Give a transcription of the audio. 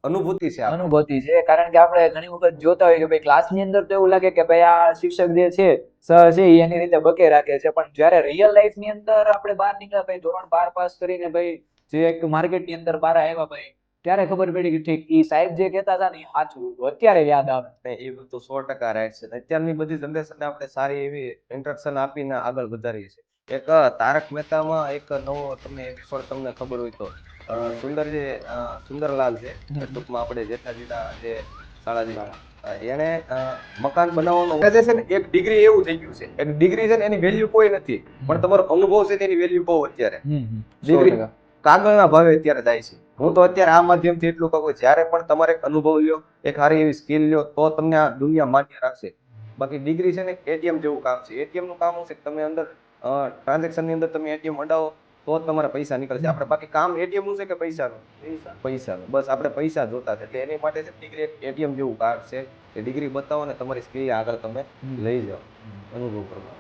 અનુભૂતિ છે આપણે. અનુભૂતિ છે, કારણ કે આપણે ઘણી વખત જોતા હોય કે ભાઈ ક્લાસની અંદર તો એવું લાગે કે ભાઈ આ શિક્ષક જે છે સર છે ઈ એની રીતે બકે રાખે છે, પણ જ્યારે રિયલ લાઈફ ની અંદર આપણે બહાર નીકળ્યા ભાઈ ધોરણ 12 પાસ કરીને ભાઈ જે એક માર્કેટ ની અંદર બહાર આવ્યા ભાઈ, ત્યારે ખબર પડી કે ઠીક ઈ સાહેબ જે કહેતા હતા ને ઈ સાચું હતું. અત્યારે યાદ આવે. એ બધું 100% રાઈટ છે. અત્યારની બધી જનરેશનને આપણે સારી એવી ઇન્ટ્રોડક્શન આપીને આગળ વધારીએ છીએ. એક તારક મહેતામાં એક નવો તમને એપિસોડ તમને ખબર હોય તો સુંદરલાલ છે, ટૂંકમાં આપણે જેઠાજીના જે શાળાજી, એને મકાન બનાવવાનું જે છે ને, એક ડિગ્રી એવું થઈ ગયું છે, એક ડિગ્રી છે ને એની વેલ્યુ કોઈ નથી, પણ તમારો અનુભવ છે તેની વેલ્યુ બહુ અત્યારે. ડિગ્રી કાગળના ભાવે અત્યારે જાય છે. હું તો અત્યારે આ માધ્યમથી એટલું કહું, જ્યારે પણ તમારે એક અનુભવ લ્યો, એક સારી એવી સ્કિલ લ્યો, તો તમને આ દુનિયા માન્ય રાખશે. બાકી ડિગ્રી છે ને એટીએમ જેવું કામ છે. એટીએમ નું કામ શું છે, તમે અંદર ટ્રાન્ઝેક્શન ની અંદર તમે એટીએમ અડાવો તો જ તમારા પૈસા નીકળશે. આપણે બાકી કામ એટીએમ નું છે કે પૈસાનું? પૈસાનું. બસ આપણે પૈસા જોતા છે, એટલે એની માટે છે ડિગ્રી એક એટીએમ જેવું કાર્ડ છે. એ ડિગ્રી બતાવો ને તમારી સ્કિલ આગળ તમે લઈ જાઓ અનુભવ કરવા.